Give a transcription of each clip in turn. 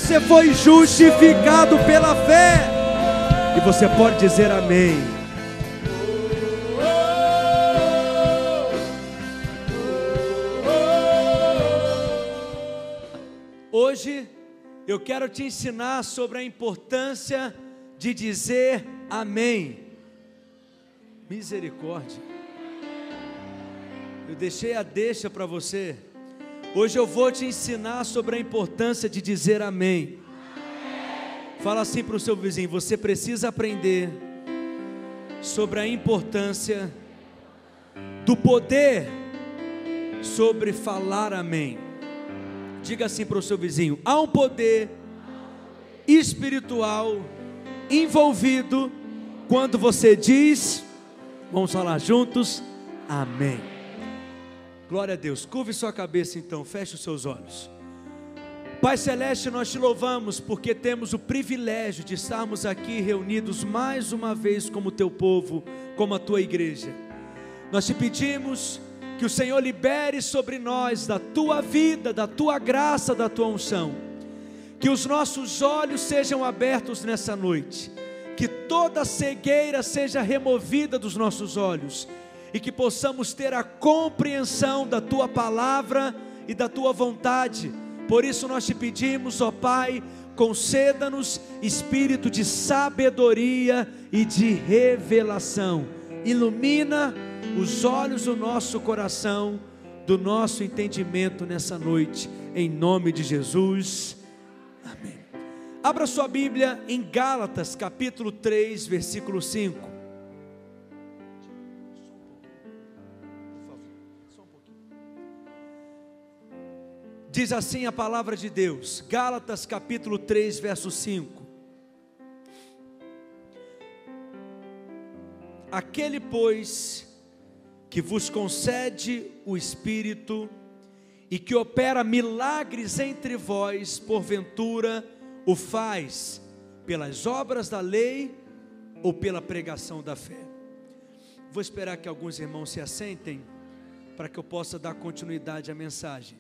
você foi justificado pela fé. E você pode dizer amém. Hoje eu quero te ensinar sobre a importância de dizer amém. Misericórdia. Eu deixei a deixa para você. Hoje eu vou te ensinar sobre a importância de dizer amém. Fala assim para o seu vizinho: você precisa aprender sobre a importância do poder sobre falar amém. Diga assim para o seu vizinho: há um poder espiritual envolvido quando você diz, vamos falar juntos, amém. Glória a Deus. Curve sua cabeça então, feche os seus olhos. Pai Celeste, nós te louvamos porque temos o privilégio de estarmos aqui reunidos mais uma vez como teu povo, como a tua igreja. Nós te pedimos que o Senhor libere sobre nós da tua vida, da tua graça, da tua unção. Que os nossos olhos sejam abertos nessa noite, que toda cegueira seja removida dos nossos olhos e que possamos ter a compreensão da tua palavra e da tua vontade. Por isso nós te pedimos, ó Pai, conceda-nos espírito de sabedoria e de revelação. Ilumina os olhos do nosso coração, do nosso entendimento nessa noite, em nome de Jesus, amém. Abra sua Bíblia em Gálatas capítulo 3, versículo 5. Só um pouquinho. Diz assim a palavra de Deus, Gálatas capítulo 3, verso 5. Aquele, pois, que vos concede o Espírito e que opera milagres entre vós, porventura o faz pelas obras da lei ou pela pregação da fé? Vou esperar que alguns irmãos se assentem para que eu possa dar continuidade à mensagem.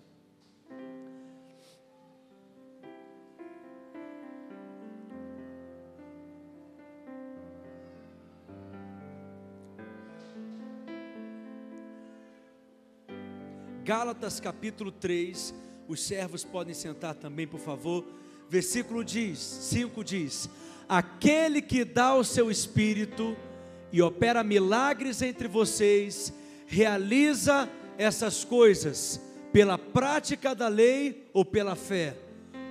Gálatas capítulo 3, os servos podem sentar também, por favor. Versículo 5 diz: aquele que dá o seu Espírito e opera milagres entre vocês, realiza essas coisas pela prática da lei ou pela fé,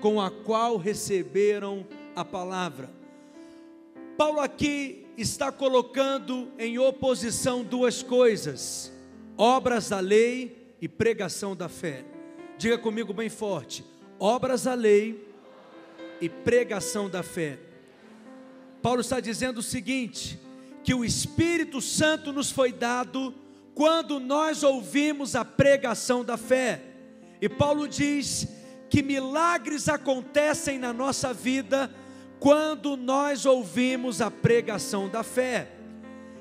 com a qual receberam a palavra. Paulo aqui está colocando em oposição duas coisas: obras da lei e pregação da fé. Diga comigo bem forte: obras da lei e pregação da fé. Paulo está dizendo o seguinte: que o Espírito Santo nos foi dado quando nós ouvimos a pregação da fé. E Paulo diz que milagres acontecem na nossa vida quando nós ouvimos a pregação da fé.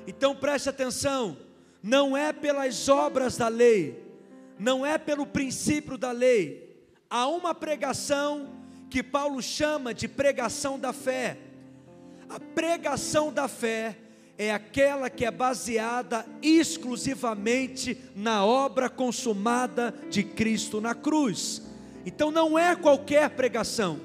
Então preste atenção: não é pelas obras da lei, não é pelo princípio da lei. Há uma pregação que Paulo chama de pregação da fé. A pregação da fé é aquela que é baseada exclusivamente na obra consumada de Cristo na cruz. Então não é qualquer pregação,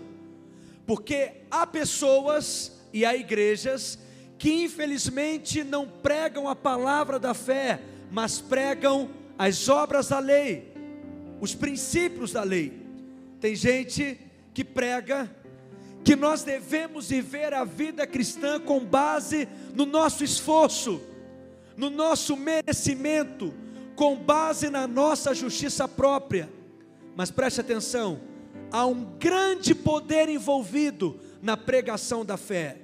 porque há pessoas e há igrejas que infelizmente não pregam a palavra da fé, mas pregam as obras da lei, os princípios da lei. Tem gente que prega que nós devemos viver a vida cristã com base no nosso esforço, no nosso merecimento, com base na nossa justiça própria. Mas preste atenção, há um grande poder envolvido na pregação da fé.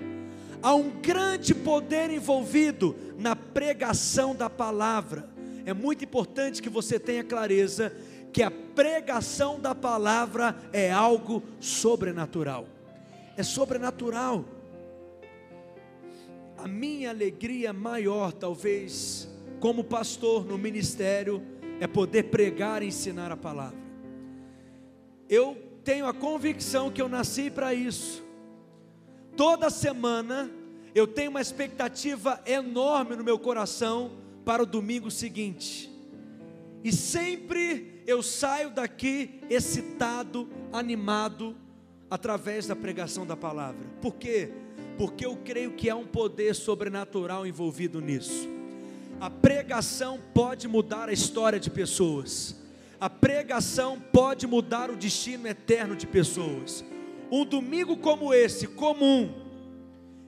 Há um grande poder envolvido na pregação da palavra. É muito importante que você tenha clareza que a pregação da palavra é algo sobrenatural. É sobrenatural. A minha alegria maior, talvez, como pastor no ministério, é poder pregar e ensinar a palavra. Eu tenho a convicção que eu nasci para isso. Toda semana eu tenho uma expectativa enorme no meu coração para o domingo seguinte. E sempre eu saio daqui excitado, animado, através da pregação da palavra. Por quê? Porque eu creio que há um poder sobrenatural envolvido nisso. A pregação pode mudar a história de pessoas. A pregação pode mudar o destino eterno de pessoas. Um domingo como esse, comum,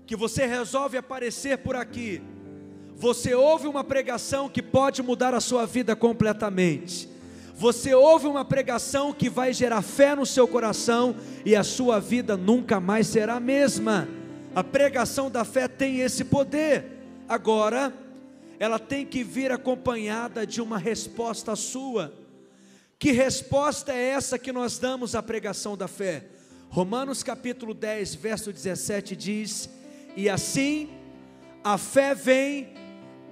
que você resolve aparecer por aqui, você ouve uma pregação que pode mudar a sua vida completamente. Você ouve uma pregação que vai gerar fé no seu coração e a sua vida nunca mais será a mesma. A pregação da fé tem esse poder. Agora, ela tem que vir acompanhada de uma resposta sua. Que resposta é essa que nós damos à pregação da fé? Romanos capítulo 10, verso 17 diz: e assim a fé vem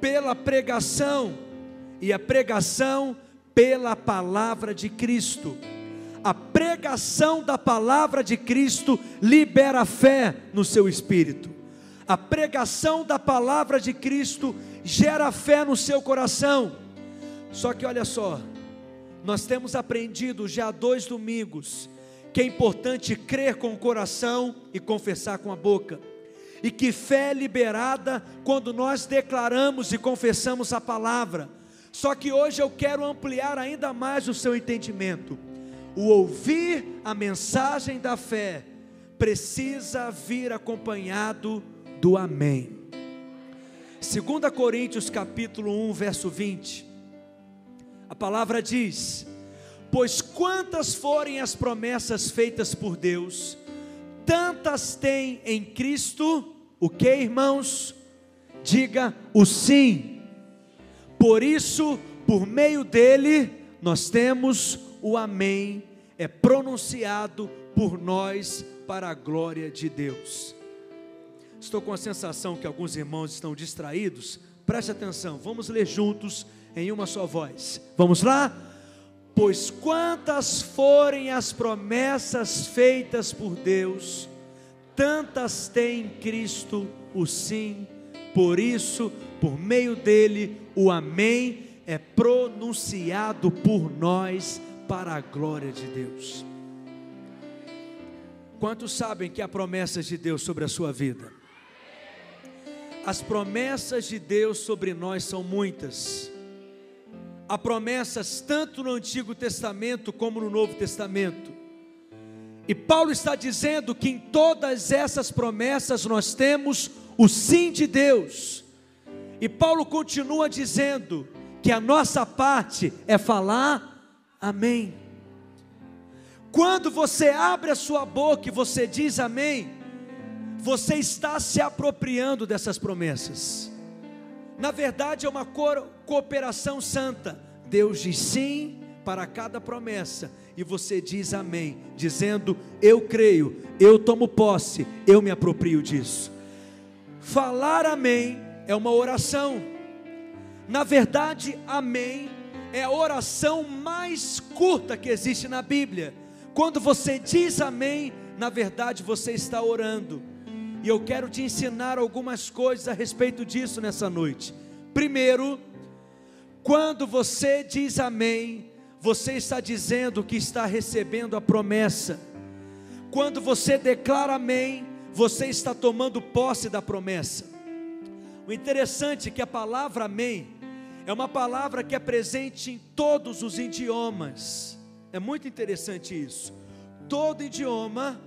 pela pregação, e a pregação pela palavra de Cristo. A pregação da palavra de Cristo libera fé no seu espírito. A pregação da palavra de Cristo gera fé no seu coração. Só que olha só, nós temos aprendido já há 2 domingos que é importante crer com o coração e confessar com a boca. E que fé é liberada quando nós declaramos e confessamos a palavra. Só que hoje eu quero ampliar ainda mais o seu entendimento. O ouvir a mensagem da fé precisa vir acompanhado do amém. 2 Coríntios capítulo 1, verso 20. A palavra diz: pois quantas forem as promessas feitas por Deus, tantas tem em Cristo, o que, irmãos? Diga o sim. Por isso, por meio dele, nós temos o amém, é pronunciado por nós para a glória de Deus. Estou com a sensação que alguns irmãos estão distraídos. Preste atenção, vamos ler juntos em uma só voz. Vamos lá? Pois quantas forem as promessas feitas por Deus, tantas tem em Cristo o sim. Por isso, por meio dele, o amém é pronunciado por nós para a glória de Deus. Quantos sabem que há promessas de Deus sobre a sua vida? As promessas de Deus sobre nós são muitas. Há promessas tanto no Antigo Testamento como no Novo Testamento. E Paulo está dizendo que em todas essas promessas nós temos o sim de Deus. E Paulo continua dizendo que a nossa parte é falar amém. Quando você abre a sua boca e você diz amém, você está se apropriando dessas promessas. Na verdade é uma cooperação santa. Deus diz sim para cada promessa e você diz amém, dizendo eu creio, eu tomo posse, eu me aproprio disso. Falar amém é uma oração. Na verdade, amém é a oração mais curta que existe na Bíblia. Quando você diz amém, na verdade você está orando. E eu quero te ensinar algumas coisas a respeito disso nessa noite. Primeiro, quando você diz amém, você está dizendo que está recebendo a promessa. Quando você declara amém, você está tomando posse da promessa. O interessante é que a palavra amém é uma palavra que é presente em todos os idiomas. É muito interessante isso. Todo idioma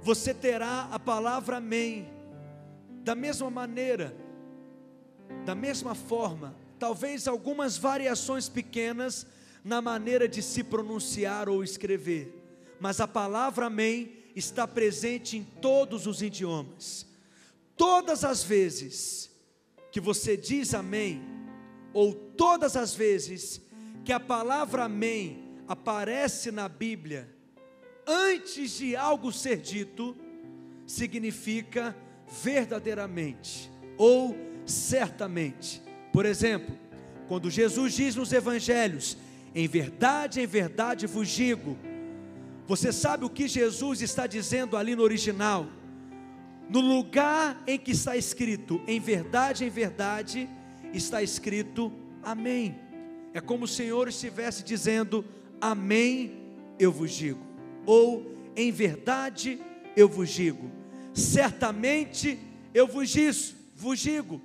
você terá a palavra amém. Da mesma maneira, da mesma forma, talvez algumas variações pequenas na maneira de se pronunciar ou escrever, mas a palavra amém está presente em todos os idiomas. Todas as vezes que você diz amém, ou todas as vezes que a palavra amém aparece na Bíblia, antes de algo ser dito, significa verdadeiramente ou certamente. Por exemplo, quando Jesus diz nos evangelhos, em verdade vos digo, Você sabe o que Jesus está dizendo ali no original? No lugar em que está escrito, em verdade, está escrito amém. É como o Senhor estivesse dizendo, amém, eu vos digo. Ou, em verdade, eu vos digo. Certamente, eu vos digo.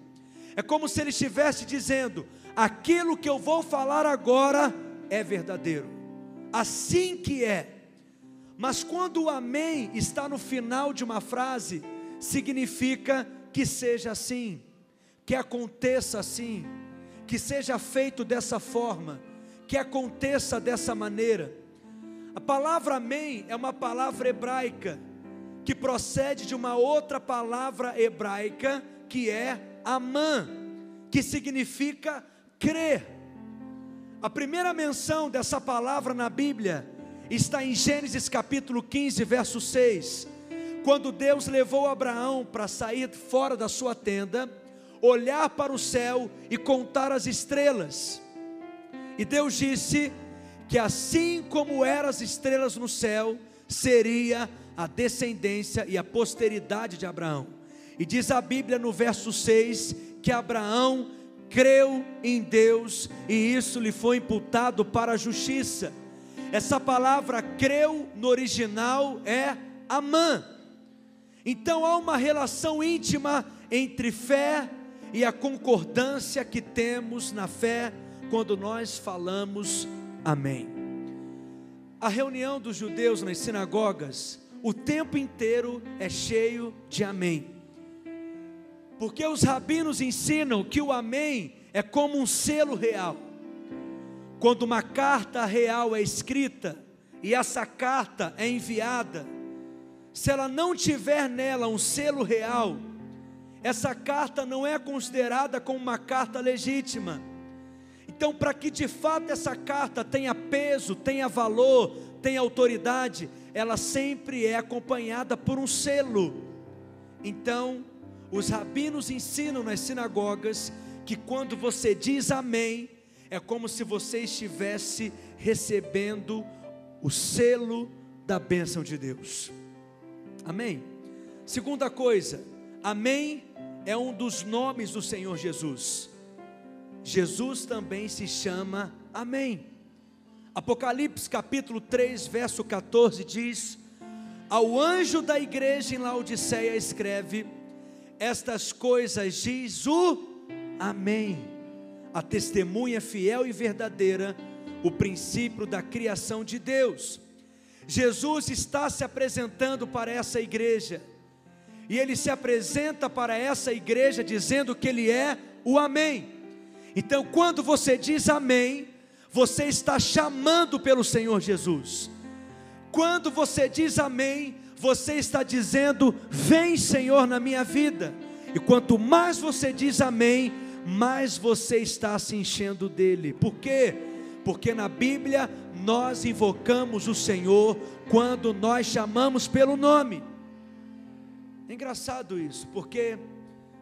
É como se Ele estivesse dizendo, aquilo que eu vou falar agora é verdadeiro. Assim que é. Mas quando o amém está no final de uma frase, significa que seja assim, que aconteça assim, que seja feito dessa forma, que aconteça dessa maneira. A palavra amém é uma palavra hebraica, que procede de uma outra palavra hebraica, que é amã, que significa crer. A primeira menção dessa palavra na Bíblia está em Gênesis capítulo 15, verso 6, quando Deus levou Abraão para sair fora da sua tenda, olhar para o céu e contar as estrelas, e Deus disse que assim como eram as estrelas no céu, seria a descendência e a posteridade de Abraão. E diz a Bíblia no verso 6, que Abraão creu em Deus, e isso lhe foi imputado para a justiça. Essa palavra creu no original é amã. Então há uma relação íntima entre fé e a concordância que temos na fé quando nós falamos amém. A reunião dos judeus nas sinagogas, o tempo inteiro é cheio de amém, porque os rabinos ensinam que o amém é como um selo real. Quando uma carta real é escrita e essa carta é enviada, se ela não tiver nela um selo real, essa carta não é considerada como uma carta legítima. Então, para que de fato essa carta tenha peso, tenha valor, tenha autoridade, ela sempre é acompanhada por um selo. Então, os rabinos ensinam nas sinagogas que quando você diz amém, é como se você estivesse recebendo o selo da bênção de Deus. Amém? Segunda coisa, amém é um dos nomes do Senhor Jesus. Jesus também se chama amém. Apocalipse capítulo 3, verso 14 diz: ao anjo da igreja em Laodiceia escreve: estas coisas diz o amém, a testemunha fiel e verdadeira, o princípio da criação de Deus. Jesus está se apresentando para essa igreja, e Ele se apresenta para essa igreja dizendo que Ele é o amém. Então quando você diz amém, você está chamando pelo Senhor Jesus. Quando você diz amém, você está dizendo: vem Senhor na minha vida. E quanto mais você diz amém, mais você está se enchendo dele. Por quê? Porque na Bíblia nós invocamos o Senhor quando nós chamamos pelo nome. É engraçado isso, porque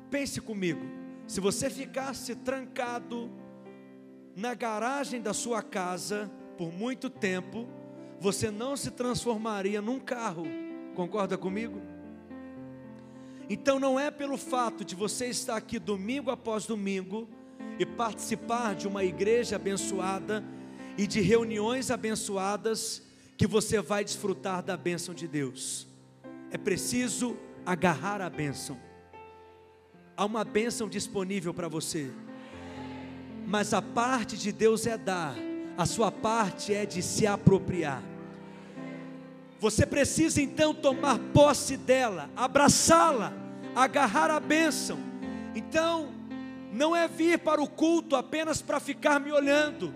pense comigo, se você ficasse trancado na garagem da sua casa por muito tempo, você não se transformaria num carro. Concorda comigo? Então não é pelo fato de você estar aqui domingo após domingo e participar de uma igreja abençoada e de reuniões abençoadas que você vai desfrutar da bênção de Deus. É preciso agarrar a bênção. Há uma bênção disponível para você, mas a parte de Deus é dar, a sua parte é de se apropriar. Você precisa então tomar posse dela, abraçá-la, agarrar a bênção. Então, não é vir para o culto apenas para ficar me olhando,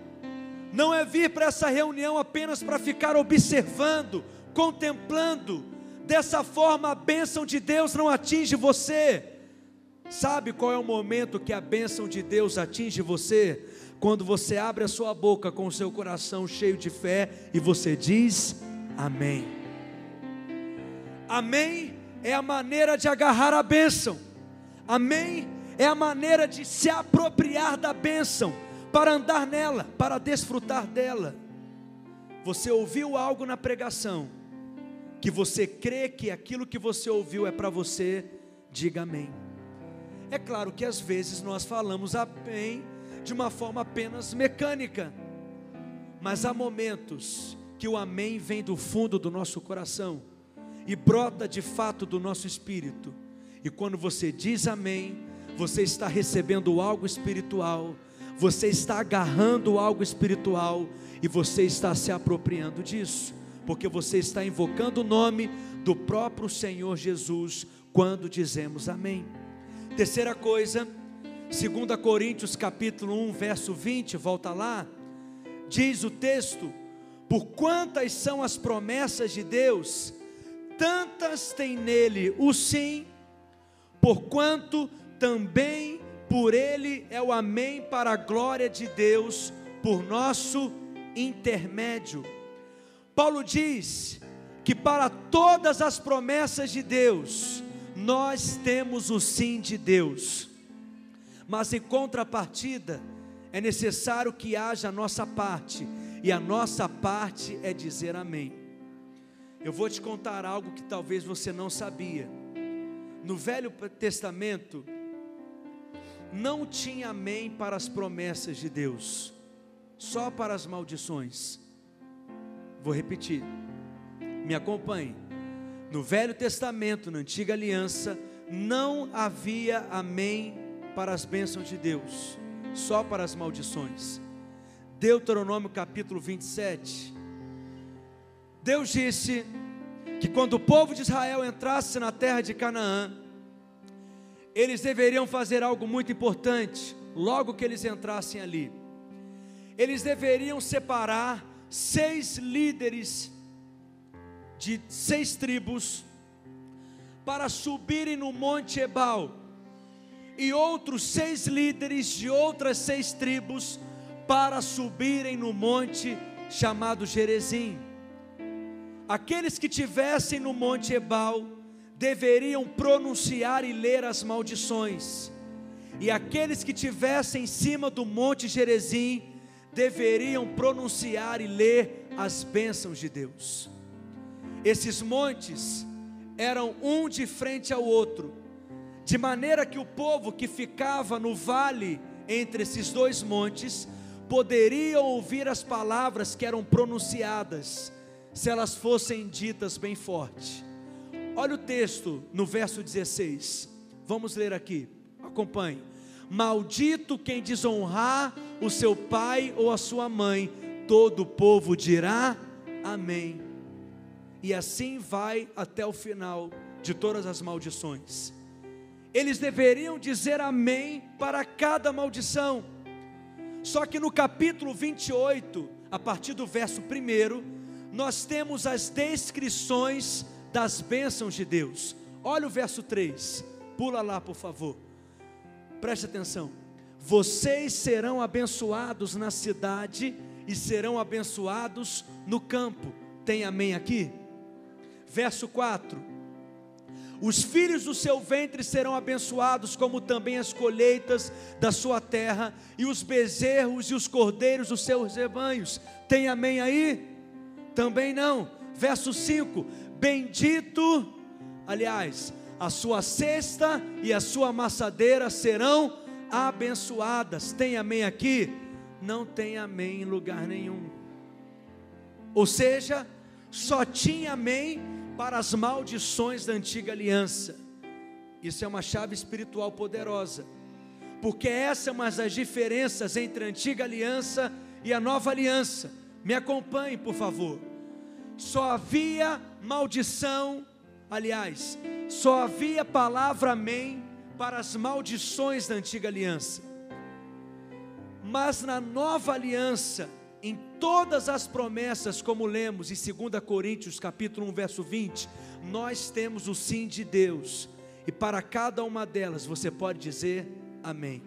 não é vir para essa reunião apenas para ficar observando, contemplando. Dessa forma a bênção de Deus não atinge você. Sabe qual é o momento que a bênção de Deus atinge você? Quando você abre a sua boca com o seu coração cheio de fé e você diz amém. Amém é a maneira de agarrar a bênção. Amém é a maneira de se apropriar da bênção, para andar nela, para desfrutar dela. Você ouviu algo na pregação, que você crê que aquilo que você ouviu é para você, diga amém. É claro que às vezes nós falamos amém de uma forma apenas mecânica, mas há momentos que o amém vem do fundo do nosso coração e brota de fato do nosso espírito, e quando você diz amém, você está recebendo algo espiritual, você está agarrando algo espiritual, e você está se apropriando disso, porque você está invocando o nome do próprio Senhor Jesus, quando dizemos amém. Terceira coisa, 2 Coríntios capítulo 1, verso 20, volta lá, diz o texto: por quantas são as promessas de Deus, tantas tem nele o sim, porquanto também por ele é o amém para a glória de Deus, por nosso intermédio. Paulo diz que para todas as promessas de Deus, nós temos o sim de Deus, mas em contrapartida, é necessário que haja a nossa parte, e a nossa parte é dizer amém. Eu vou te contar algo que talvez você não sabia. No Velho Testamento, não tinha amém para as promessas de Deus, só para as maldições. Vou repetir, me acompanhe. No Velho Testamento, na Antiga Aliança, não havia amém para as bênçãos de Deus, só para as maldições. Deuteronômio capítulo 27, Deus disse que quando o povo de Israel entrasse na terra de Canaã, eles deveriam fazer algo muito importante. Logo que eles entrassem ali, eles deveriam separar 6 líderes de 6 tribos para subirem no Monte Ebal, e outros 6 líderes de outras 6 tribos para subirem no monte chamado Gerizim. Aqueles que tivessem no Monte Ebal deveriam pronunciar e ler as maldições, e aqueles que tivessem em cima do Monte Gerizim deveriam pronunciar e ler as bênçãos de Deus. Esses montes eram um de frente ao outro, de maneira que o povo que ficava no vale entre esses 2 montes poderiam ouvir as palavras que eram pronunciadas, se elas fossem ditas bem forte. Olha o texto no verso 16, vamos ler aqui, acompanhe. Maldito quem desonrar o seu pai ou a sua mãe, todo o povo dirá amém. E assim vai até o final de todas as maldições. Eles deveriam dizer amém para cada maldição. Só que no capítulo 28, a partir do verso 1, nós temos as descrições das bênçãos de Deus. Olha o verso 3, pula lá por favor, preste atenção. Vocês serão abençoados na cidade e serão abençoados no campo. Tem amém aqui? Verso 4, os filhos do seu ventre serão abençoados, como também as colheitas da sua terra, e os bezerros e os cordeiros dos seus rebanhos. Tem amém aí? Também não. Verso 5, bendito, aliás, a sua cesta e a sua amassadeira serão abençoadas. Tem amém aqui? Não tem amém em lugar nenhum. Ou seja, só tinha amém para as maldições da antiga aliança. Isso é uma chave espiritual poderosa, porque essa é uma das diferenças entre a antiga aliança e a nova aliança. Me acompanhe por favor. Só havia maldição, aliás, só havia palavra amém para as maldições da antiga aliança, mas na nova aliança, em todas as promessas, como lemos em 2 Coríntios capítulo 1 verso 20, nós temos o sim de Deus, e para cada uma delas você pode dizer amém.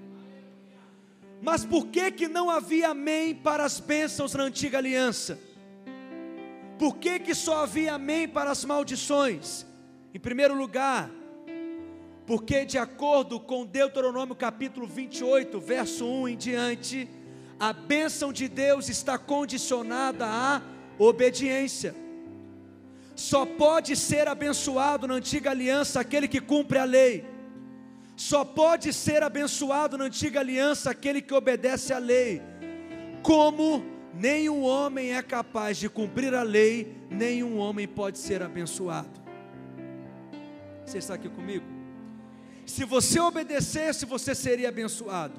Mas por que não havia amém para as bênçãos na antiga aliança? Por que só havia amém para as maldições? Em primeiro lugar, porque de acordo com Deuteronômio capítulo 28 verso 1 em diante, a bênção de Deus está condicionada à obediência. Só pode ser abençoado na antiga aliança aquele que cumpre a lei. Só pode ser abençoado na antiga aliança aquele que obedece à lei. Como nenhum homem é capaz de cumprir a lei, nenhum homem pode ser abençoado. Você está aqui comigo? Se você obedecesse, você seria abençoado.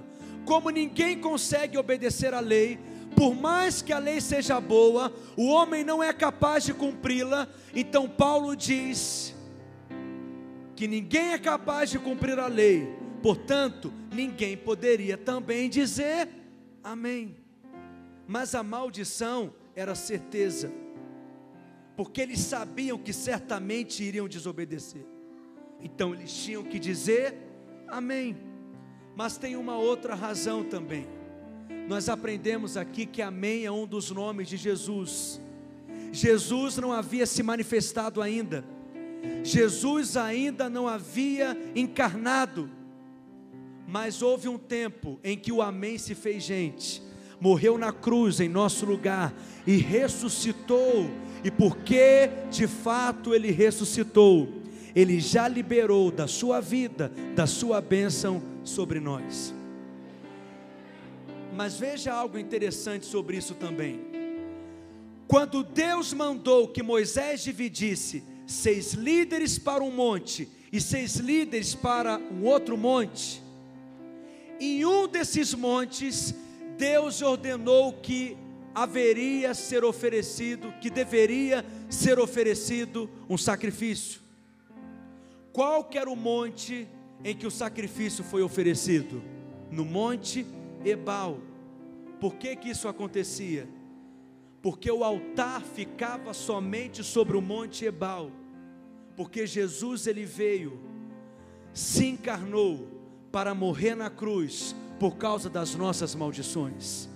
Como ninguém consegue obedecer a lei, por mais que a lei seja boa, o homem não é capaz de cumpri-la. Então Paulo diz que ninguém é capaz de cumprir a lei, portanto, ninguém poderia também dizer amém. Mas a maldição era certeza, porque eles sabiam que certamente iriam desobedecer, então eles tinham que dizer amém. Mas tem uma outra razão também. Nós aprendemos aqui que amém é um dos nomes de Jesus. Jesus não havia se manifestado ainda, Jesus ainda não havia encarnado, mas houve um tempo em que o amém se fez gente, morreu na cruz em nosso lugar e ressuscitou. E porque de fato ele ressuscitou, ele já liberou da sua vida, da sua bênção sobre nós. Mas veja algo interessante sobre isso também. Quando Deus mandou que Moisés dividisse 6 líderes para um monte e 6 líderes para um outro monte, em um desses montes Deus ordenou que haveria ser oferecido, que deveria ser oferecido um sacrifício. Qual que era o monte em que o sacrifício foi oferecido? No monte Ebal. Por que que isso acontecia? Porque o altar ficava somente sobre o monte Ebal, porque Jesus ele veio, se encarnou para morrer na cruz por causa das nossas maldições.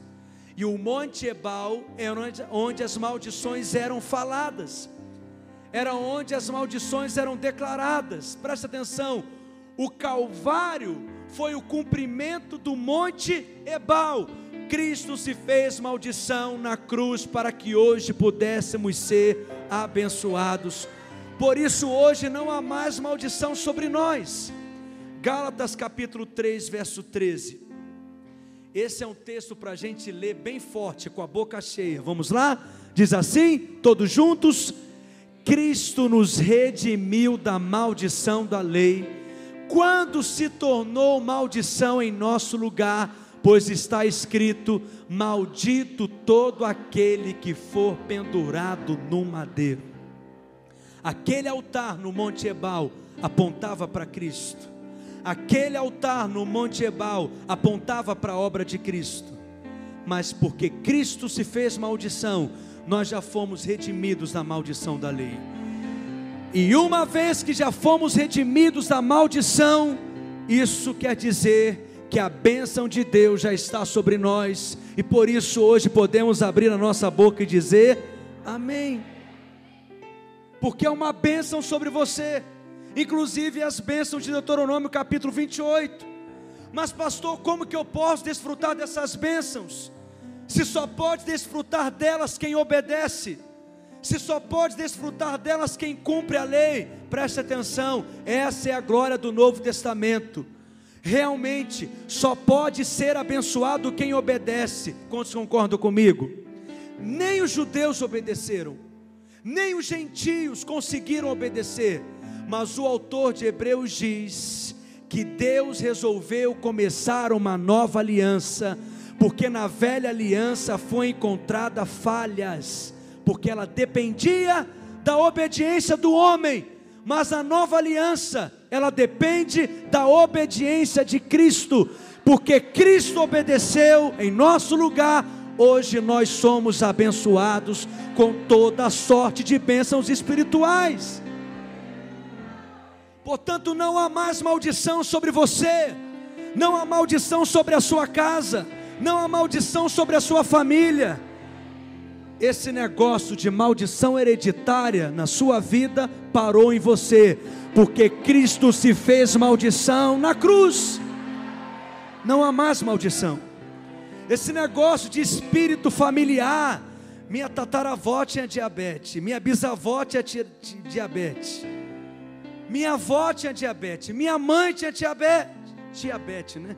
E o monte Ebal era onde as maldições eram faladas, era onde as maldições eram declaradas. Presta atenção, o Calvário foi o cumprimento do monte Ebal. Cristo se fez maldição na cruz para que hoje pudéssemos ser abençoados. Por isso hoje não há mais maldição sobre nós. Gálatas capítulo 3 verso 13. Esse é um texto para a gente ler bem forte, com a boca cheia. Vamos lá? Diz assim, todos juntos: Cristo nos redimiu da maldição da lei, quando se tornou maldição em nosso lugar, pois está escrito: maldito todo aquele que for pendurado no madeiro. Aquele altar no monte Ebal apontava para Cristo. Aquele altar no monte Ebal apontava para a obra de Cristo. Mas porque Cristo se fez maldição, nós já fomos redimidos da maldição da lei. E uma vez que já fomos redimidos da maldição, isso quer dizer que a bênção de Deus já está sobre nós, e por isso hoje podemos abrir a nossa boca e dizer amém, porque é uma bênção sobre você, inclusive as bênçãos de Deuteronômio capítulo 28. Mas pastor, como que eu posso desfrutar dessas bênçãos, se só pode desfrutar delas quem obedece, se só pode desfrutar delas quem cumpre a lei? Preste atenção, essa é a glória do Novo Testamento. Realmente só pode ser abençoado quem obedece. Quantos concordam comigo? Nem os judeus obedeceram, nem os gentios conseguiram obedecer, mas o autor de Hebreus diz que Deus resolveu começar uma nova aliança, porque na velha aliança foi encontrada falhas, porque ela dependia da obediência do homem, mas a nova aliança, ela depende da obediência de Cristo, porque Cristo obedeceu em nosso lugar. Hoje nós somos abençoados com toda a sorte de bênçãos espirituais. Portanto, não há mais maldição sobre você, não há maldição sobre a sua casa, não há maldição sobre a sua família. Esse negócio de maldição hereditária na sua vida parou em você, porque Cristo se fez maldição na cruz. Não há mais maldição. Esse negócio de espírito familiar, minha tataravó tinha diabetes, minha bisavó tinha diabetes, minha avó tinha diabetes, minha mãe tinha diabetes, né?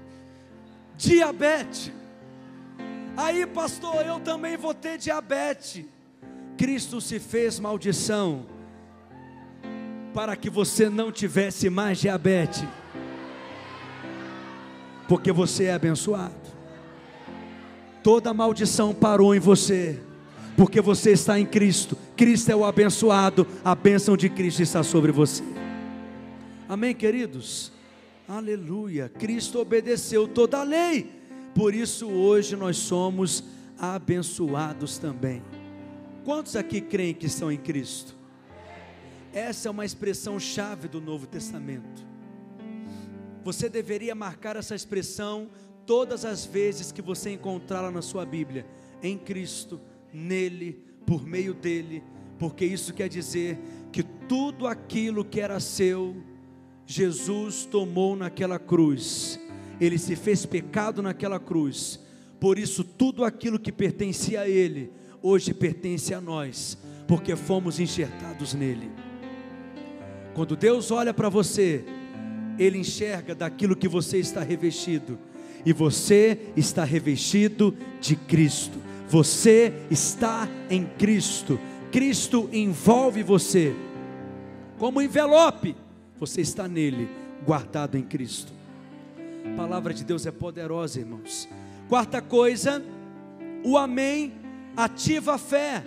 Diabetes. Aí, pastor, eu também vou ter diabetes. Cristo se fez maldição para que você não tivesse mais diabetes, porque você é abençoado. Toda maldição parou em você, porque você está em Cristo. Cristo é o abençoado, a bênção de Cristo está sobre você. Amém, queridos? Aleluia. Cristo obedeceu toda a lei, por isso hoje nós somos abençoados também. Quantos aqui creem que estão em Cristo? Essa é uma expressão chave do Novo Testamento. Você deveria marcar essa expressão todas as vezes que você encontrá-la na sua Bíblia. Em Cristo, nele, por meio dele, porque isso quer dizer que tudo aquilo que era seu, Jesus tomou naquela cruz. Ele se fez pecado naquela cruz. Por isso tudo aquilo que pertencia a ele, hoje pertence a nós, porque fomos enxertados nele. Quando Deus olha para você, Ele enxerga daquilo que você está revestido, e você está revestido de Cristo. Você está em Cristo. Cristo envolve você como envelope. Você está nele, guardado em Cristo. A palavra de Deus é poderosa, irmãos. Quarta coisa, o amém ativa a fé.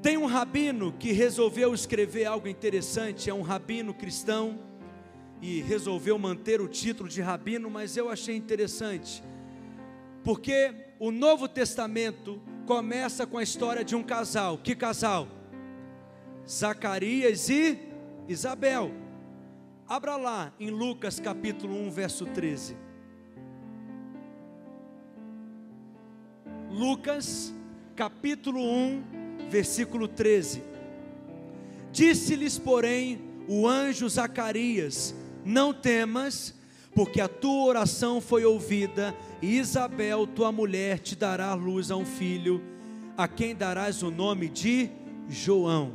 Tem um rabino que resolveu escrever algo interessante. É um rabino cristão e resolveu manter o título de rabino, mas eu achei interessante, porque o Novo Testamento começa com a história de um casal. Que casal? Zacarias e Isabel. Abra lá em Lucas capítulo 1, verso 13. Lucas capítulo 1, versículo 13. Disse-lhes, porém, o anjo Zacarias: não temas, porque a tua oração foi ouvida, e Isabel, tua mulher, te dará luz a um filho, a quem darás o nome de João.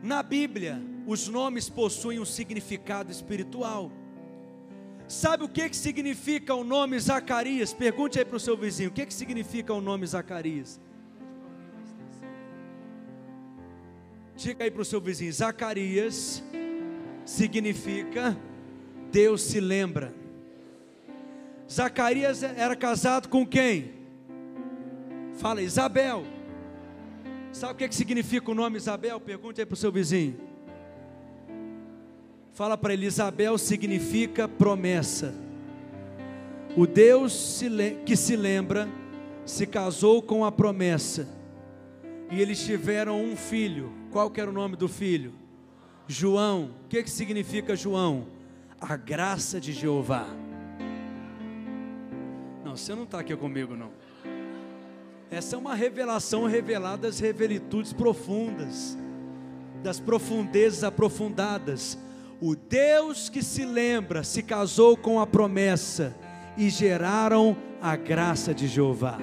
Na Bíblia, os nomes possuem um significado espiritual. Sabe o que significa o nome Zacarias? Pergunte aí para o seu vizinho, o que significa o nome Zacarias? Diga aí para o seu vizinho, Zacarias significa Deus se lembra. Zacarias era casado com quem? Fala, Isabel. Sabe o que significa o nome Isabel? Pergunte aí para o seu vizinho. Fala para ele, Isabel significa promessa. O Deus que se lembra se casou com a promessa, e eles tiveram um filho. Qual que era o nome do filho? João. O que significa João? A graça de Jeová. Não, você não está aqui comigo não. Essa é uma revelação revelada das revelitudes profundas, das profundezas aprofundadas. O Deus que se lembra se casou com a promessa, e geraram a graça de Jeová.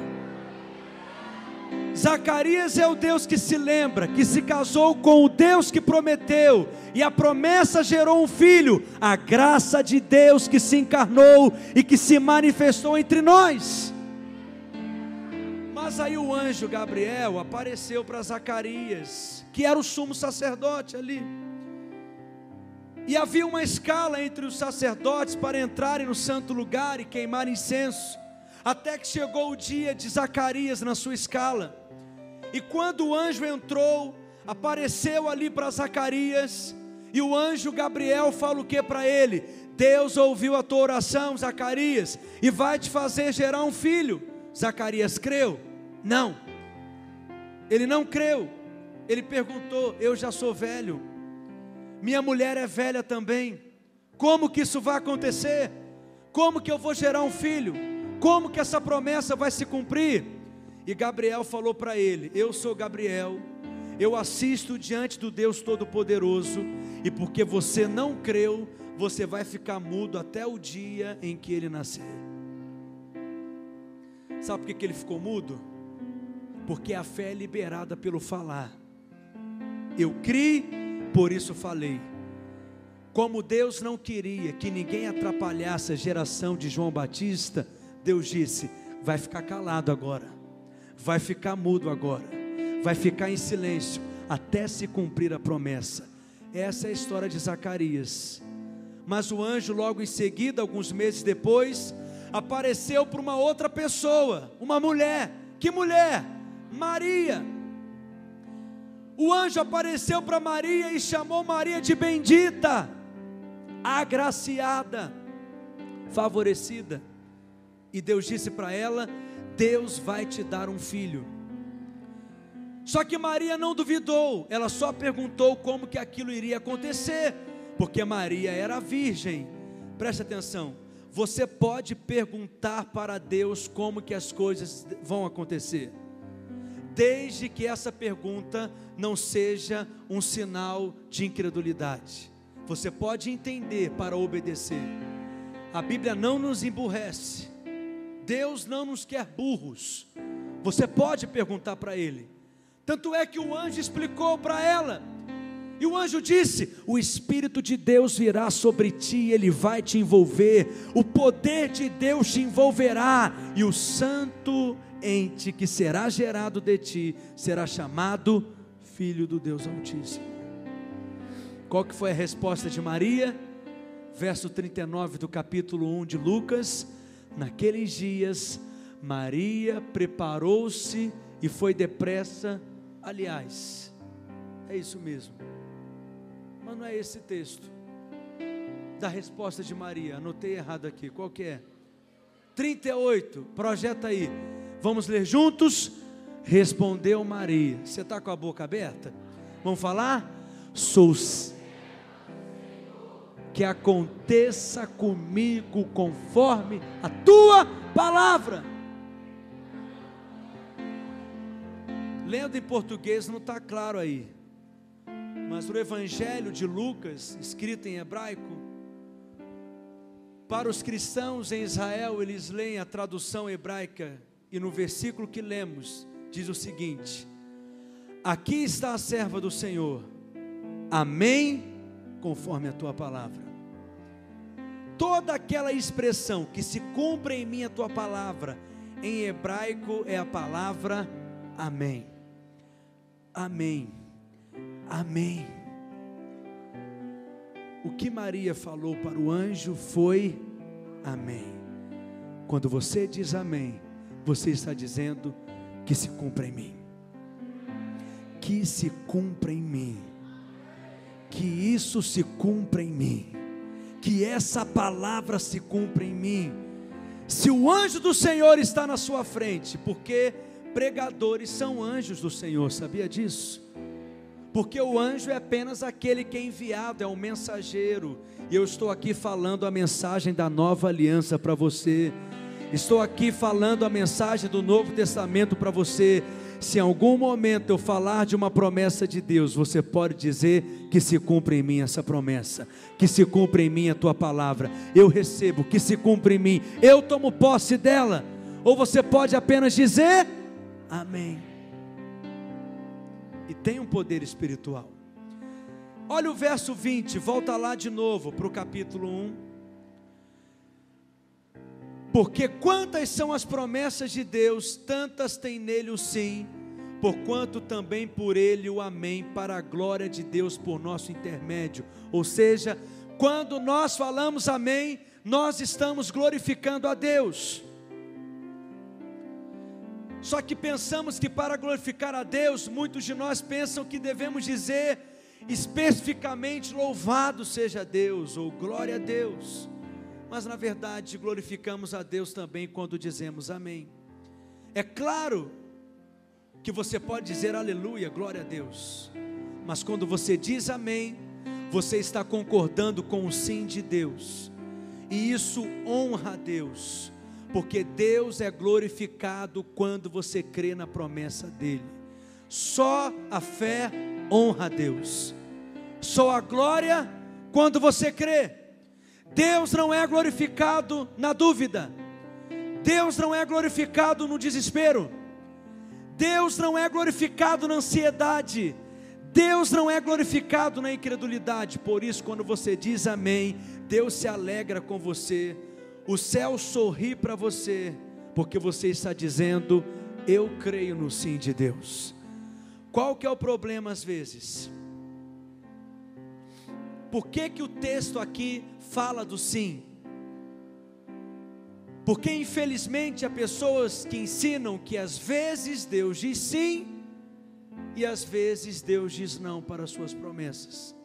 Zacarias é o Deus que se lembra, que se casou com o Deus que prometeu, e a promessa gerou um filho, a graça de Deus que se encarnou e que se manifestou entre nós. Mas aí o anjo Gabriel apareceu para Zacarias, que era o sumo sacerdote ali, e havia uma escala entre os sacerdotes para entrarem no santo lugar e queimar incenso, até que chegou o dia de Zacarias na sua escala. E quando o anjo entrou, apareceu ali para Zacarias, e o anjo Gabriel fala o que para ele? Deus ouviu a tua oração, Zacarias, e vai te fazer gerar um filho. Zacarias creu? Não, ele não creu. Ele perguntou, eu já sou velho, minha mulher é velha também, como que isso vai acontecer? Como que eu vou gerar um filho? Como que essa promessa vai se cumprir? E Gabriel falou para ele, eu sou Gabriel, eu assisto diante do Deus Todo-Poderoso, e porque você não creu, você vai ficar mudo até o dia em que ele nascer. Sabe por que ele ficou mudo? porque a fé é liberada pelo falar. Eu criei, por isso falei. Como Deus não queria que ninguém atrapalhasse a geração de João Batista, Deus disse: vai ficar calado agora, vai ficar mudo agora, vai ficar em silêncio, até se cumprir a promessa. Essa é a história de Zacarias. Mas o anjo logo em seguida, alguns meses depois, apareceu para uma outra pessoa, uma mulher. Que mulher? Maria. O anjo apareceu para Maria e chamou Maria de bendita, agraciada, favorecida. E Deus disse para ela: Deus vai te dar um filho. Só que Maria não duvidou, ela só perguntou como que aquilo iria acontecer, porque Maria era virgem. Preste atenção, você pode perguntar para Deus como que as coisas vão acontecer, desde que essa pergunta não seja um sinal de incredulidade. Você pode entender para obedecer. A Bíblia não nos emburrece, Deus não nos quer burros. Você pode perguntar para Ele. Tanto é que o anjo explicou para ela, e o anjo disse: o Espírito de Deus virá sobre ti, ele vai te envolver, o poder de Deus te envolverá, e o santo ente que será gerado de ti será chamado Filho do Deus Altíssimo. Qual que foi a resposta de Maria? Verso 39 do capítulo 1 de Lucas: naqueles dias Maria preparou-se e foi depressa. Aliás, é isso mesmo, mas não é esse texto da resposta de Maria, anotei errado aqui. Qual que é? 38, projeta aí, vamos ler juntos. Respondeu Maria, você está com a boca aberta? Vamos falar? Sou que aconteça comigo conforme a tua palavra. Lendo em português não está claro aí, mas o Evangelho de Lucas, escrito em hebraico, para os cristãos em Israel, eles leem a tradução hebraica, e no versículo que lemos, diz o seguinte: aqui está a serva do Senhor, amém, conforme a tua palavra. Toda aquela expressão que se cumpre em mim a tua palavra, em hebraico é a palavra amém. Amém, amém. O que Maria falou para o anjo foi amém. Quando você diz amém, você está dizendo que se cumpra em mim, que se cumpra em mim, que isso se cumpra em mim, que essa palavra se cumpra em mim. Se o anjo do Senhor está na sua frente, porque pregadores são anjos do Senhor, sabia disso? Porque o anjo é apenas aquele que é enviado, é um mensageiro, e eu estou aqui falando a mensagem da nova aliança para você, estou aqui falando a mensagem do Novo Testamento para você. Se em algum momento eu falar de uma promessa de Deus, você pode dizer que se cumpre em mim essa promessa, que se cumpre em mim a tua palavra, eu recebo, que se cumpre em mim, eu tomo posse dela. Ou você pode apenas dizer amém. E tem um poder espiritual. Olha o verso 20, volta lá de novo para o capítulo 1. Porque quantas são as promessas de Deus, tantas tem nele o sim, porquanto também por ele o amém, para a glória de Deus por nosso intermédio. Ou seja, quando nós falamos amém, nós estamos glorificando a Deus. Só que pensamos que para glorificar a Deus, muitos de nós pensam que devemos dizer especificamente louvado seja Deus, ou glória a Deus. Mas na verdade glorificamos a Deus também quando dizemos amém. É claro que você pode dizer aleluia, glória a Deus, mas quando você diz amém, você está concordando com o sim de Deus, e isso honra a Deus, porque Deus é glorificado quando você crê na promessa dele. Só a fé honra a Deus, só a glória quando você crê. Deus não é glorificado na dúvida, Deus não é glorificado no desespero, Deus não é glorificado na ansiedade, Deus não é glorificado na incredulidade. Por isso, quando você diz amém, Deus se alegra com você, o céu sorri para você, porque você está dizendo: eu creio no sim de Deus. Qual que é o problema às vezes? Por que que o texto aqui fala do sim? Porque infelizmente há pessoas que ensinam que às vezes Deus diz sim e às vezes Deus diz não para as suas promessas.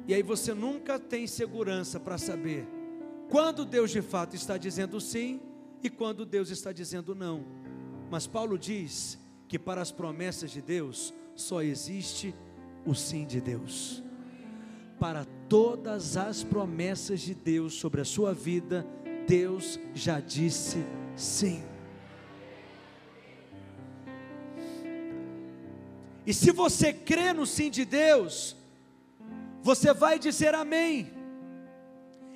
E aí você nunca tem segurança para saber quando Deus de fato está dizendo sim e quando Deus está dizendo não. Mas Paulo diz que para as promessas de Deus só existe o sim de Deus. Para todas as promessas de Deus sobre a sua vida, Deus já disse sim. E se você crê no sim de Deus, você vai dizer amém.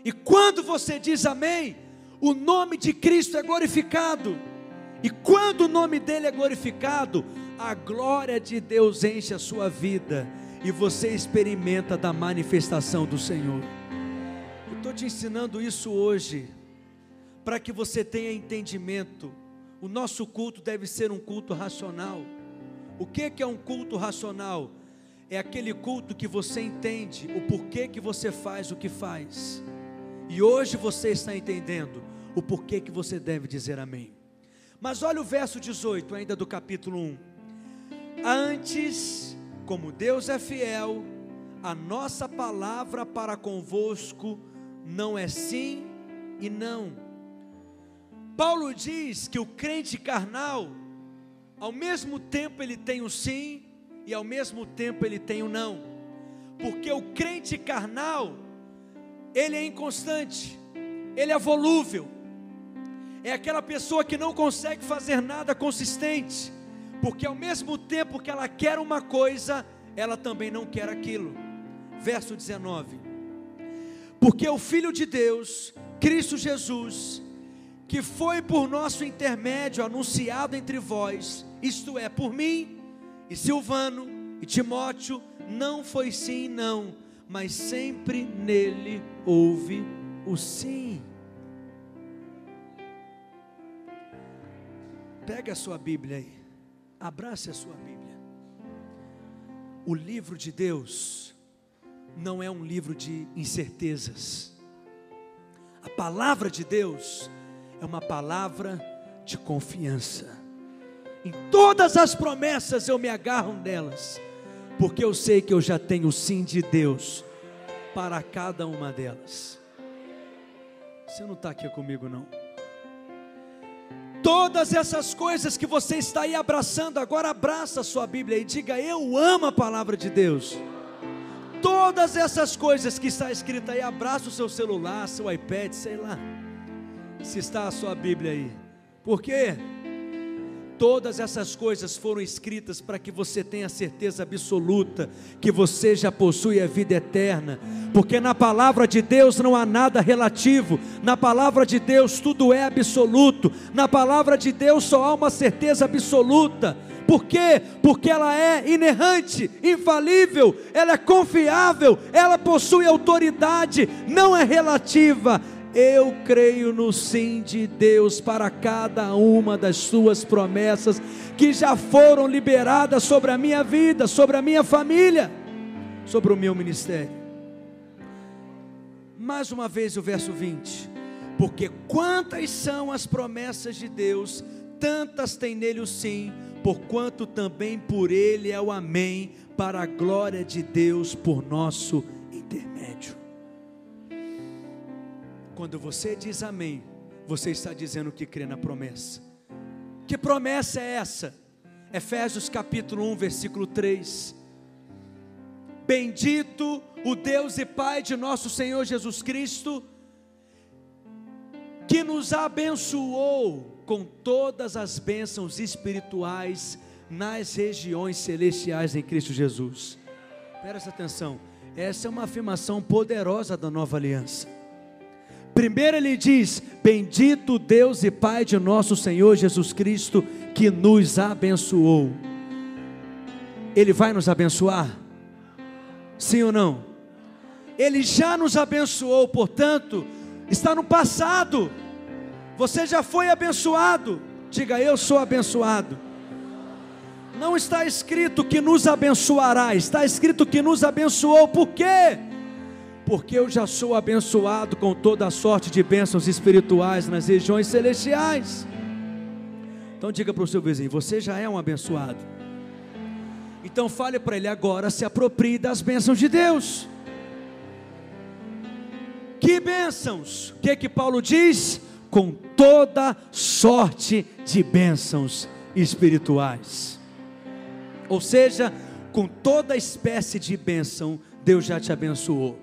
E quando você diz amém, o nome de Cristo é glorificado. E quando o nome dele é glorificado, a glória de Deus enche a sua vida e você experimenta da manifestação do Senhor. Eu estou te ensinando isso hoje para que você tenha entendimento. O nosso culto deve ser um culto racional. O que é um culto racional? É aquele culto que você entende o porquê que você faz o que faz. E hoje você está entendendo o porquê que você deve dizer amém. Mas olha o verso 18 ainda do capítulo 1. Antes, como Deus é fiel, a nossa palavra para convosco não é sim e não. Paulo diz que o crente carnal, ao mesmo tempo ele tem o sim e ao mesmo tempo ele tem o não. Porque o crente carnal, ele é inconstante, ele é volúvel, é aquela pessoa que não consegue fazer nada consistente, porque ao mesmo tempo que ela quer uma coisa, ela também não quer aquilo. Verso 19: porque o Filho de Deus, Cristo Jesus, que foi por nosso intermédio anunciado entre vós, isto é, por mim e Silvano e Timóteo, não foi sim e não, mas sempre nele houve o sim. Pega a sua Bíblia aí, abrace a sua Bíblia. O livro de Deus não é um livro de incertezas. A palavra de Deus é uma palavra de confiança. Em todas as promessas eu me agarro nelas, porque eu sei que eu já tenho o sim de Deus para cada uma delas. Você não está aqui comigo não? Todas essas coisas que você está aí abraçando, agora abraça a sua Bíblia e diga: eu amo a palavra de Deus. Todas essas coisas que está escrita aí, abraça o seu celular, seu iPad, sei lá, se está a sua Bíblia aí. Por quê? Todas essas coisas foram escritas para que você tenha certeza absoluta que você já possui a vida eterna, porque na palavra de Deus não há nada relativo, na palavra de Deus tudo é absoluto, na palavra de Deus só há uma certeza absoluta. Por quê? Porque ela é inerrante, infalível, ela é confiável, ela possui autoridade, não é relativa. Eu creio no sim de Deus para cada uma das suas promessas que já foram liberadas sobre a minha vida, sobre a minha família, sobre o meu ministério. Mais uma vez o verso 20: porque quantas são as promessas de Deus, tantas tem nele o sim, porquanto também por ele é o amém, para a glória de Deus por nosso intermédio. Quando você diz amém, você está dizendo que crê na promessa. Que promessa é essa? Efésios capítulo 1, versículo 3. Bendito o Deus e Pai de nosso Senhor Jesus Cristo, que nos abençoou com todas as bênçãos espirituais nas regiões celestiais em Cristo Jesus. Presta atenção, essa é uma afirmação poderosa da nova aliança. Primeiro ele diz: bendito Deus e Pai de nosso Senhor Jesus Cristo, que nos abençoou. Ele vai nos abençoar? Sim ou não? Ele já nos abençoou, portanto, está no passado. Você já foi abençoado. Diga: eu sou abençoado. Não está escrito que nos abençoará, está escrito que nos abençoou. Por quê? Porque eu já sou abençoado com toda a sorte de bênçãos espirituais nas regiões celestiais. Então diga para o seu vizinho: você já é um abençoado. Então fale para ele agora: se aproprie das bênçãos de Deus. Que bênçãos? O que Paulo diz? Com toda sorte de bênçãos espirituais. Ou seja, com toda espécie de bênção, Deus já te abençoou.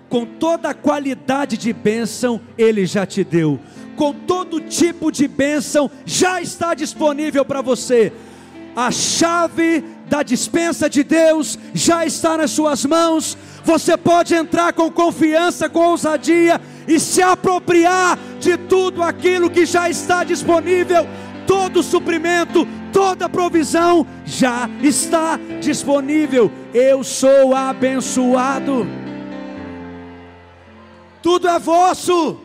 Com toda a qualidade de bênção, Ele já te deu. Com todo tipo de bênção, já está disponível para você. A chave da despensa de Deus já está nas suas mãos. Você pode entrar com confiança, com ousadia e se apropriar de tudo aquilo que já está disponível. Todo suprimento, toda provisão já está disponível. Eu sou abençoado. Tudo é vosso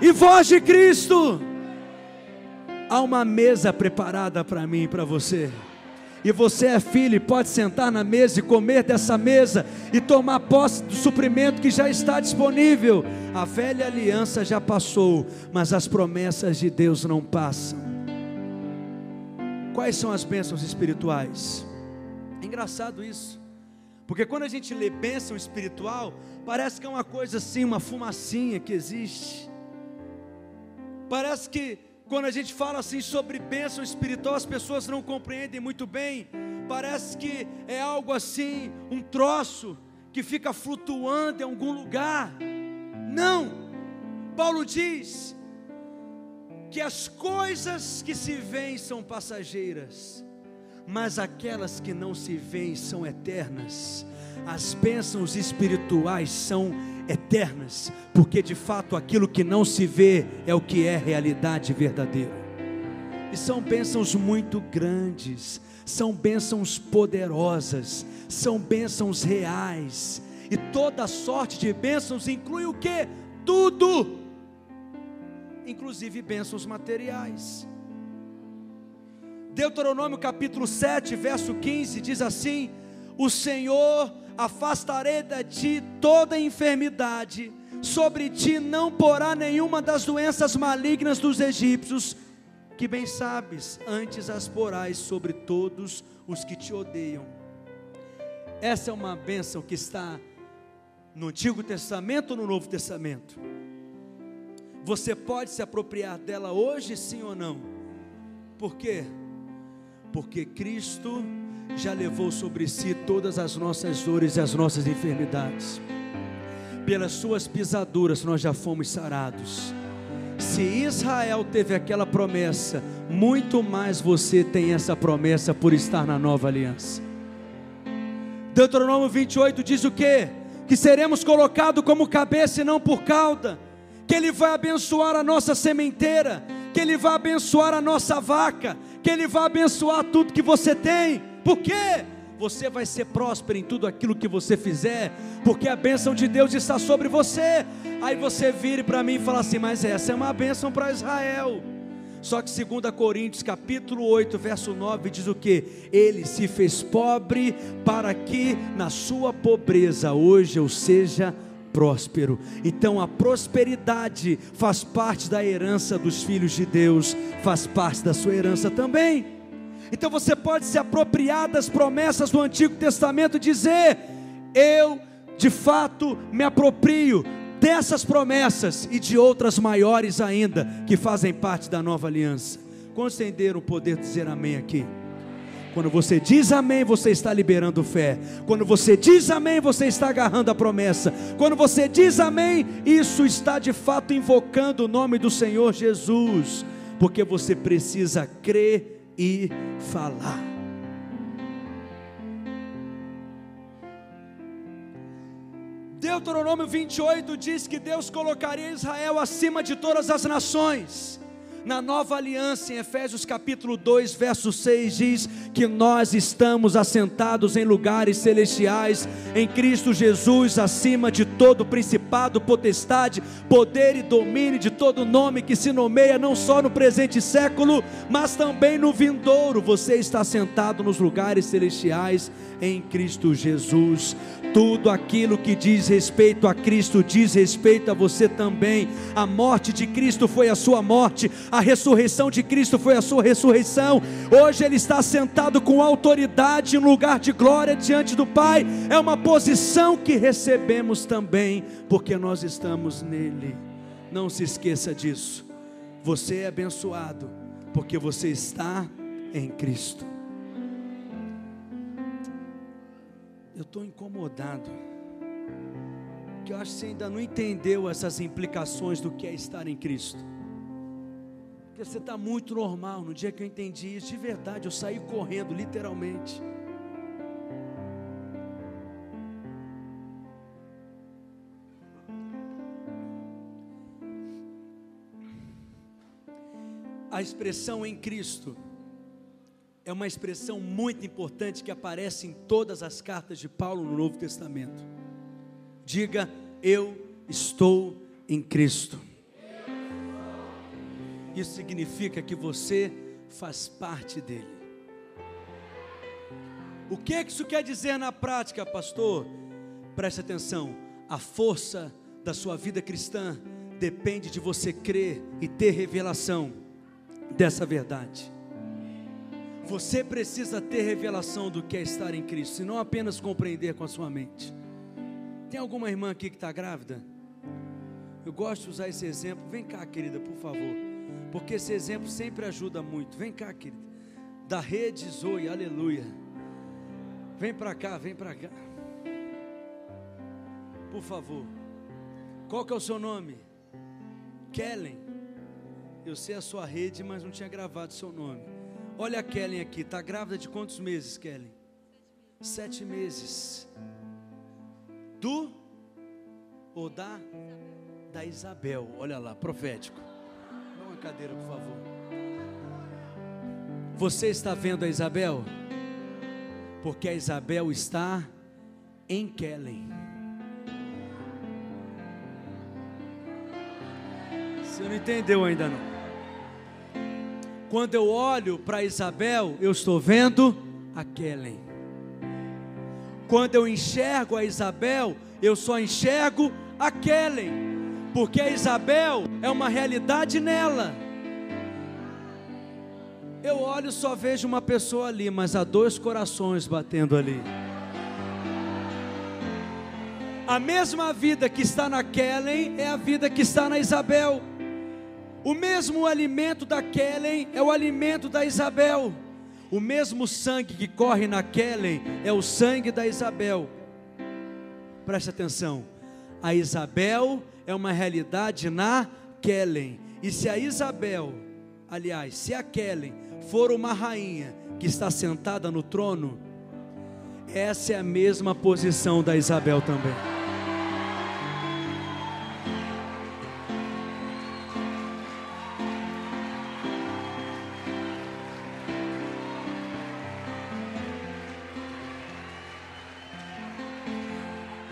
e vós de Cristo. Há uma mesa preparada para mim e para você. E você é filho e pode sentar na mesa e comer dessa mesa e tomar posse do suprimento que já está disponível. A velha aliança já passou, mas as promessas de Deus não passam. Quais são as bênçãos espirituais? É engraçado isso, porque quando a gente lê bênção espiritual, parece que é uma coisa assim, uma fumacinha que existe. Parece que quando a gente fala assim sobre bênção espiritual, as pessoas não compreendem muito bem. Parece que é algo assim, um troço que fica flutuando em algum lugar. Não, Paulo diz que as coisas que se veem são passageiras, mas aquelas que não se veem são eternas. As bênçãos espirituais são eternas, porque de fato aquilo que não se vê é o que é realidade verdadeira. E são bênçãos muito grandes, são bênçãos poderosas, são bênçãos reais. E toda sorte de bênçãos inclui o quê? Tudo, inclusive bênçãos materiais. Deuteronômio capítulo 7, verso 15 diz assim: o Senhor afastarei de ti toda enfermidade, sobre ti não porá nenhuma das doenças malignas dos egípcios, que bem sabes, antes as porás sobre todos os que te odeiam. Essa é uma bênção que está no Antigo Testamento ou no Novo Testamento? Você pode se apropriar dela hoje, sim ou não? Por quê? Porque Cristo já levou sobre si todas as nossas dores e as nossas enfermidades. Pelas suas pisaduras nós já fomos sarados. Se Israel teve aquela promessa, muito mais você tem essa promessa por estar na nova aliança. Deuteronômio 28 diz o quê? Que seremos colocados como cabeça e não por cauda, que Ele vai abençoar a nossa sementeira, que Ele vai abençoar a nossa vaca, que Ele vai abençoar tudo que você tem. Por quê? Você vai ser próspero em tudo aquilo que você fizer, porque a bênção de Deus está sobre você. Aí você vire para mim e fala assim: mas essa é uma bênção para Israel. Só que 2 Coríntios capítulo 8 verso 9 diz o que? Ele se fez pobre para que na sua pobreza hoje eu seja próspero. Então a prosperidade faz parte da herança dos filhos de Deus, faz parte da sua herança também. Então você pode se apropriar das promessas do Antigo Testamento e dizer: eu de fato me aproprio dessas promessas e de outras maiores ainda, que fazem parte da nova aliança. Quantos entenderam o poder de dizer amém aqui? Quando você diz amém, você está liberando fé. Quando você diz amém, você está agarrando a promessa. Quando você diz amém, isso está de fato invocando o nome do Senhor Jesus, porque você precisa crer e falar. Deuteronômio 28 diz que Deus colocaria Israel acima de todas as nações. Na nova aliança, em Efésios capítulo 2, verso 6, diz que nós estamos assentados em lugares celestiais, em Cristo Jesus, acima de todo principado, potestade, poder e domínio, de todo nome que se nomeia, não só no presente século, mas também no vindouro. Você está assentado nos lugares celestiais em Cristo Jesus. Tudo aquilo que diz respeito a Cristo, diz respeito a você também. A morte de Cristo foi a sua morte, a ressurreição de Cristo foi a sua ressurreição. Hoje Ele está sentado com autoridade em lugar de glória diante do Pai. É uma posição que recebemos também, porque nós estamos nele. Não se esqueça disso. Você é abençoado, porque você está em Cristo. Eu estou incomodado, porque eu acho que você ainda não entendeu essas implicações do que é estar em Cristo. Porque você está muito normal. No dia que eu entendi isso, de verdade, eu saí correndo, literalmente. A expressão em Cristo é uma expressão muito importante que aparece em todas as cartas de Paulo no Novo Testamento. Diga: eu estou em Cristo. Isso significa que você faz parte dele. O que isso quer dizer na prática, pastor? Preste atenção. A força da sua vida cristã depende de você crer e ter revelação dessa verdade. Você precisa ter revelação do que é estar em Cristo, e não apenas compreender com a sua mente. Tem alguma irmã aqui que está grávida? Eu gosto de usar esse exemplo. Vem cá, querida, por favor, porque esse exemplo sempre ajuda muito. Vem cá, querida, da rede Zoe, aleluia. Vem para cá, por favor. Qual que é o seu nome? Kellen. Eu sei a sua rede, mas não tinha gravado seu nome. Olha a Kellen aqui, está grávida de quantos meses, Kellen? 7 meses. Do? Ou da? Da Isabel. Olha lá, profético. Dá uma cadeira, por favor. Você está vendo a Isabel? Porque a Isabel está em Kellen. Você não entendeu ainda não. Quando eu olho para Isabel, eu estou vendo a Kellen. Quando eu enxergo a Isabel, eu só enxergo a Kellen, porque a Isabel é uma realidade nela. Eu olho e só vejo uma pessoa ali, mas há 2 corações batendo ali. A mesma vida que está na Kellen é a vida que está na Isabel. O mesmo alimento da Kellen é o alimento da Isabel. O mesmo sangue que corre na Kellen é o sangue da Isabel. Preste atenção. A Isabel é uma realidade na Kellen. E se a Isabel, aliás, se a Kellen for uma rainha que está sentada no trono, essa é a mesma posição da Isabel também.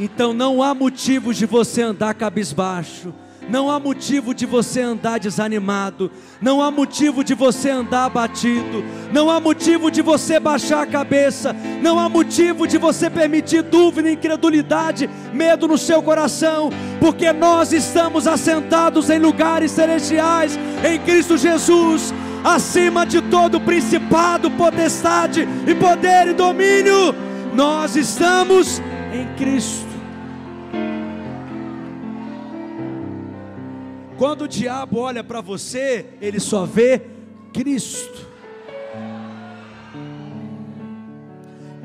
Então não há motivo de você andar cabisbaixo, não há motivo de você andar desanimado, não há motivo de você andar abatido, não há motivo de você baixar a cabeça, não há motivo de você permitir dúvida, incredulidade, medo no seu coração, porque nós estamos assentados em lugares celestiais, em Cristo Jesus, acima de todo principado, potestade e poder e domínio. Nós estamos em Cristo. Quando o diabo olha para você, ele só vê Cristo.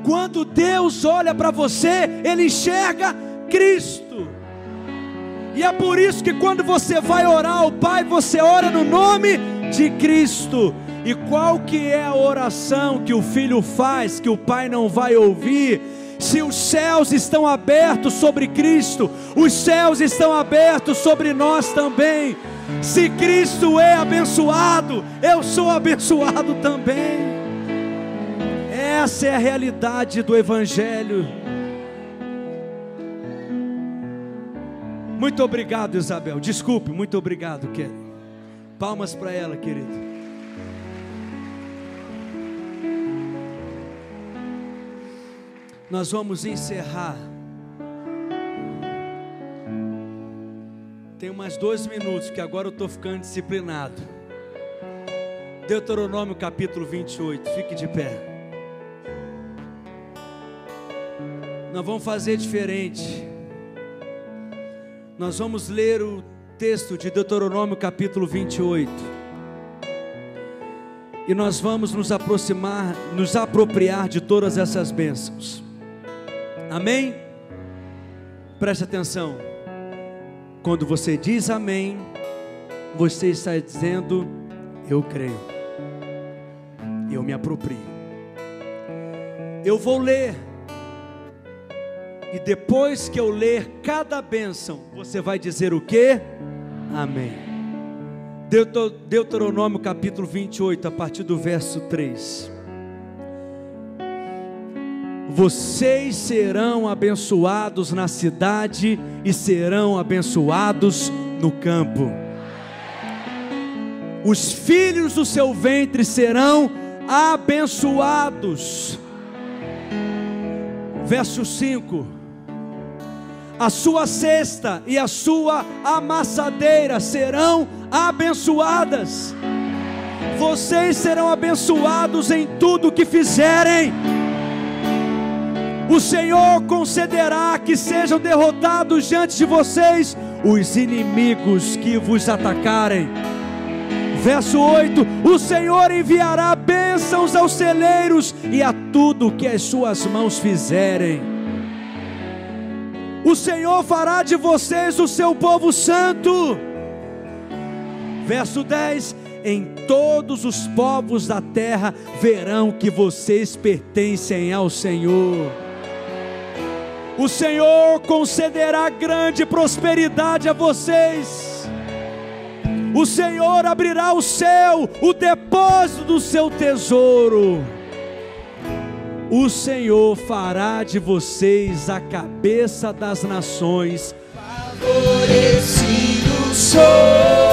Quando Deus olha para você, ele enxerga Cristo. E é por isso que quando você vai orar ao Pai, você ora no nome de Cristo. E qual que é a oração que o filho faz, que o Pai não vai ouvir? Se os céus estão abertos sobre Cristo, os céus estão abertos sobre nós também. Se Cristo é abençoado, eu sou abençoado também. Essa é a realidade do Evangelho. Muito obrigado, Isabel. Desculpe, muito obrigado, Kelly. Palmas para ela, querido. Nós vamos encerrar. Tem mais 2 minutos, que agora eu estou ficando disciplinado. Deuteronômio capítulo 28, fique de pé. Nós vamos fazer diferente. Nós vamos ler o texto de Deuteronômio capítulo 28. E nós vamos nos apropriar de todas essas bênçãos. Amém? Preste atenção. Quando você diz amém, você está dizendo: eu creio, eu me aproprio. Eu vou ler, e depois que eu ler cada bênção, você vai dizer o quê? Amém. Deuteronômio capítulo 28, a partir do verso 3. Vocês serão abençoados na cidade e serão abençoados no campo. Os filhos do seu ventre serão abençoados. Verso 5. A sua cesta e a sua amassadeira serão abençoadas. Vocês serão abençoados em tudo o que fizerem. O Senhor concederá que sejam derrotados diante de vocês os inimigos que vos atacarem. Verso 8: o Senhor enviará bênçãos aos celeiros e a tudo que as suas mãos fizerem. O Senhor fará de vocês o seu povo santo. Verso 10: em todos os povos da terra verão que vocês pertencem ao Senhor. O Senhor concederá grande prosperidade a vocês. O Senhor abrirá o céu, o depósito do seu tesouro. O Senhor fará de vocês a cabeça das nações. Favorecido sou.